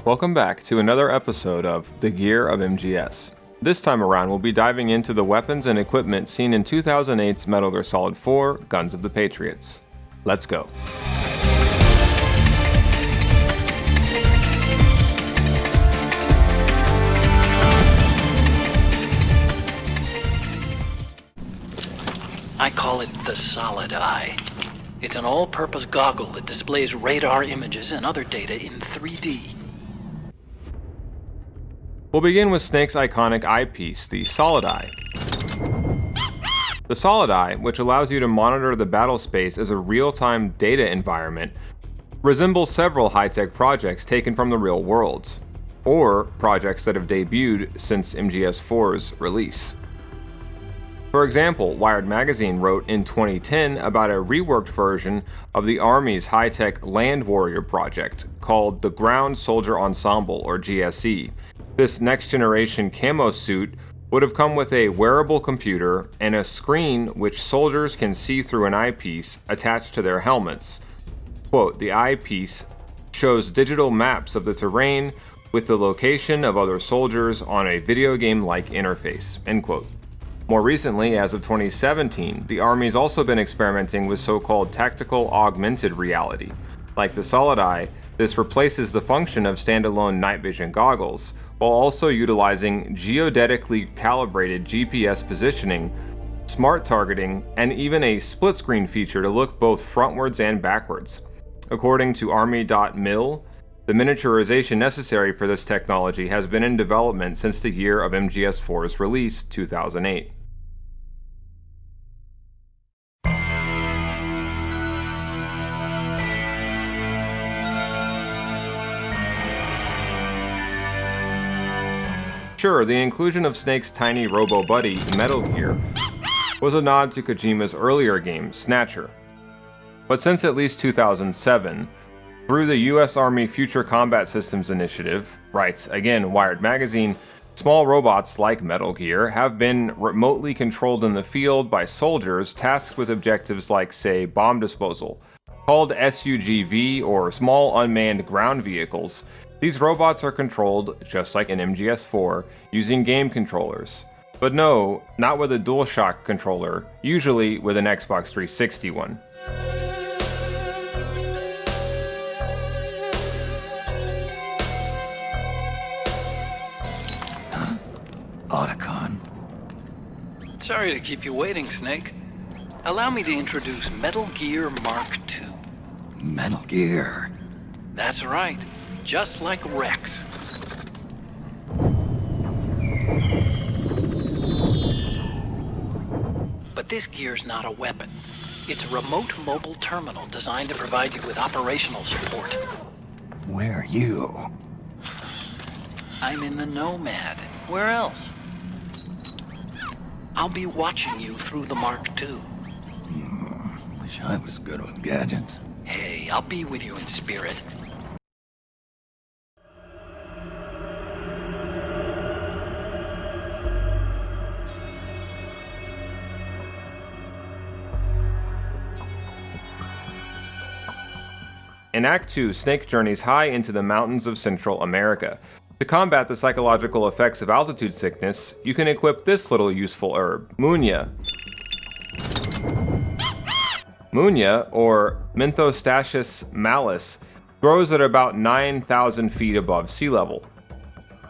Welcome back to another episode of The Gear of MGS. This time around, we'll be diving into the weapons and equipment seen in 2008's Metal Gear Solid 4: Guns of the Patriots. Let's go. I call it the Solid Eye. It's an all-purpose goggle that displays radar images and other data in 3D. We'll begin with Snake's iconic eyepiece, the Solid Eye. The Solid Eye, which allows you to monitor the battle space as a real-time data environment, resembles several high-tech projects taken from the real world, or projects that have debuted since MGS4's release. For example, Wired Magazine wrote in 2010 about a reworked version of the Army's high-tech Land Warrior project called the Ground Soldier Ensemble, or GSE. This next-generation camo suit would have come with a wearable computer and a screen which soldiers can see through an eyepiece attached to their helmets. Quote, the eyepiece shows digital maps of the terrain with the location of other soldiers on a video game-like interface, end quote. More recently, as of 2017, the Army's also been experimenting with so-called tactical augmented reality. Like the Solid Eye, this replaces the function of standalone night vision goggles, while also utilizing geodetically calibrated GPS positioning, smart targeting, and even a split-screen feature to look both frontwards and backwards. According to Army.mil, the miniaturization necessary for this technology has been in development since the year of MGS4's release, 2008. Sure, the inclusion of Snake's tiny Robo Buddy, Metal Gear, was a nod to Kojima's earlier game, Snatcher. But since at least 2007, through the U.S. Army Future Combat Systems Initiative, writes again Wired Magazine, small robots like Metal Gear have been remotely controlled in the field by soldiers tasked with objectives like, say, bomb disposal. Called SUGV, or Small Unmanned Ground Vehicles, these robots are controlled, just like in MGS4, using game controllers. But no, not with a DualShock controller, usually with an Xbox 360 one. Otacon. Sorry to keep you waiting, Snake. Allow me to introduce Metal Gear Mark II. Metal Gear. That's right, just like Rex. But this gear's not a weapon. It's a remote mobile terminal designed to provide you with operational support. Where are you? I'm in the Nomad. Where else? I'll be watching you through the Mark II. Wish I was good with gadgets. Hey, I'll be with you in spirit. In Act 2, Snake journeys high into the mountains of Central America. To combat the psychological effects of altitude sickness, you can equip this little useful herb, Munya. Munya, or Menthostaceous malus, grows at about 9,000 feet above sea level.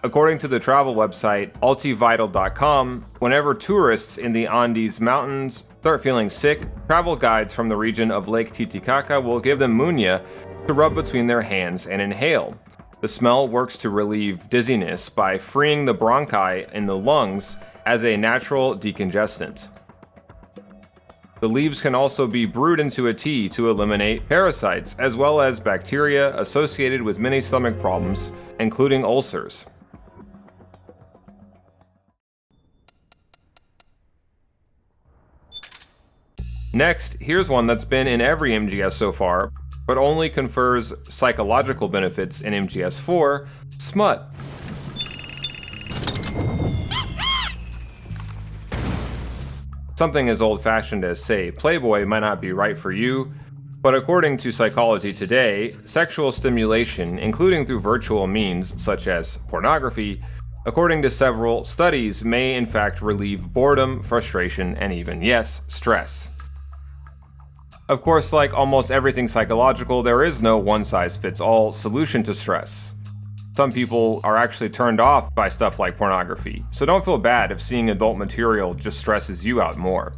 According to the travel website altivital.com, whenever tourists in the Andes Mountains start feeling sick, travel guides from the region of Lake Titicaca will give them Munya to rub between their hands and inhale. The smell works to relieve dizziness by freeing the bronchi in the lungs as a natural decongestant. The leaves can also be brewed into a tea to eliminate parasites, as well as bacteria associated with many stomach problems, including ulcers. Next, here's one that's been in every MGS so far, but only confers psychological benefits in MGS4, Smut. Something as old-fashioned as, say, Playboy might not be right for you, But according to Psychology Today, sexual stimulation, including through virtual means such as pornography, according to several studies, may in fact relieve boredom, frustration, and even, yes, stress. Of course, like almost everything psychological, there is no one-size-fits-all solution to stress. Some people are actually turned off by stuff like pornography, so don't feel bad if seeing adult material just stresses you out more.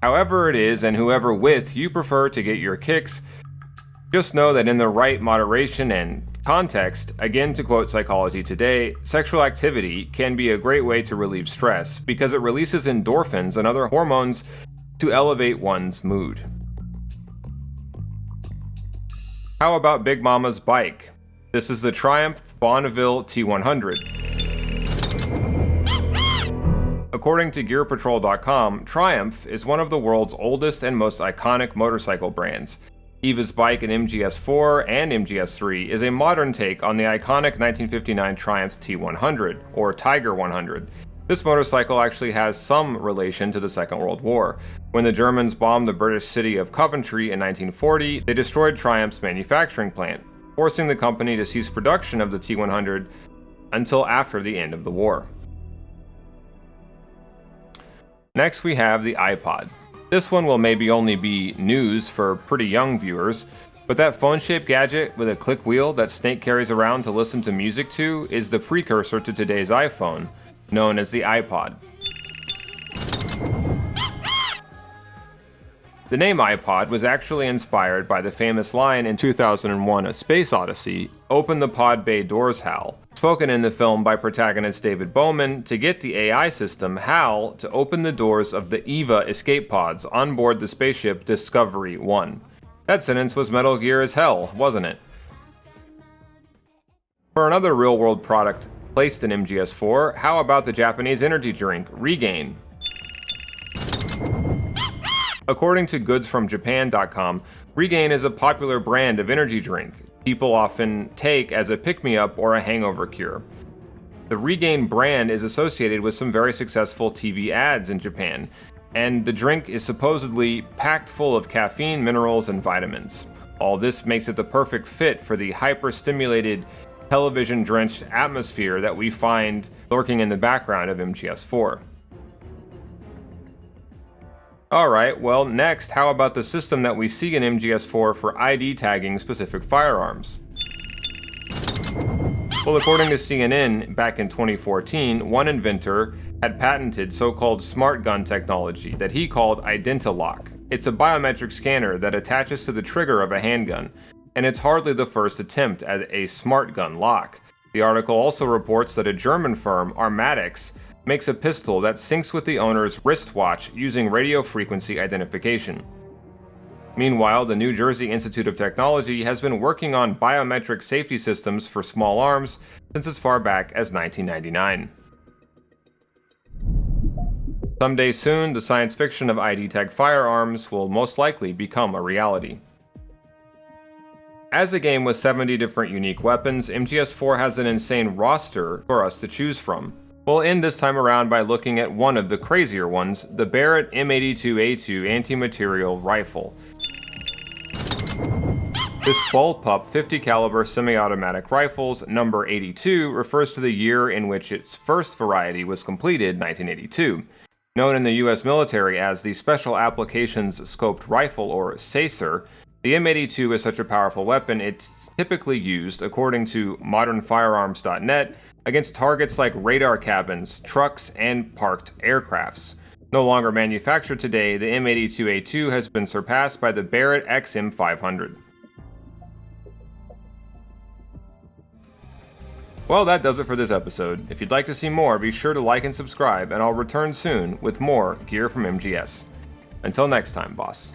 However it is, and whoever with you prefer to get your kicks, just know that in the right moderation and context, again to quote Psychology Today, sexual activity can be a great way to relieve stress because it releases endorphins and other hormones to elevate one's mood. How about Big Mama's bike? This is the Triumph Bonneville T100. According to GearPatrol.com, Triumph is one of the world's oldest and most iconic motorcycle brands. Eva's bike, an MGS4 and MGS3, is a modern take on the iconic 1959 Triumph T100, or Tiger 100. This motorcycle actually has some relation to the Second World War. When the Germans bombed the British city of Coventry in 1940, they destroyed Triumph's manufacturing plant, forcing the company to cease production of the T100 until after the end of the war. Next we have the iPod. This one will maybe only be news for pretty young viewers, but that phone-shaped gadget with a click wheel that Snake carries around to listen to music to is the precursor to today's iPhone, known as the iPod. The name iPod was actually inspired by the famous line in 2001: A Space Odyssey, "Open the pod bay doors, Hal," spoken in the film by protagonist David Bowman to get the AI system HAL to open the doors of the EVA escape pods on board the spaceship Discovery 1. That sentence was Metal Gear as hell, wasn't it? For another real-world product placed in MGS4, how about the Japanese energy drink Regain? According to goodsfromjapan.com, Regain is a popular brand of energy drink people often take as a pick-me-up or a hangover cure. The Regain brand is associated with some very successful TV ads in Japan, and the drink is supposedly packed full of caffeine, minerals, and vitamins. All this makes it the perfect fit for the hyper-stimulated, television-drenched atmosphere that we find lurking in the background of MGS4. Alright, well next, how about the system that we see in MGS4 for ID tagging specific firearms? Well, according to CNN, back in 2014, one inventor had patented so-called smart gun technology that he called Identilock. It's a biometric scanner that attaches to the trigger of a handgun, and it's hardly the first attempt at a smart gun lock. The article also reports that a German firm, Armatix, makes a pistol that syncs with the owner's wristwatch using radio frequency identification. Meanwhile, the New Jersey Institute of Technology has been working on biometric safety systems for small arms since as far back as 1999. Someday soon, the science fiction of ID tag firearms will most likely become a reality. As a game with 70 different unique weapons, MGS4 has an insane roster for us to choose from. We'll end this time around by looking at one of the crazier ones, the Barrett M82A2 anti-material rifle. This bullpup 50 caliber semi-automatic rifle's number 82 refers to the year in which its first variety was completed, 1982. Known in the US military as the Special Applications Scoped Rifle, or SACER, the M82 is such a powerful weapon it's typically used, according to modernfirearms.net, against targets like radar cabins, trucks, and parked aircrafts. No longer manufactured today, the M82A2 has been surpassed by the Barrett XM500. Well, that does it for this episode. If you'd like to see more, be sure to like and subscribe, and I'll return soon with more gear from MGS. Until next time, boss.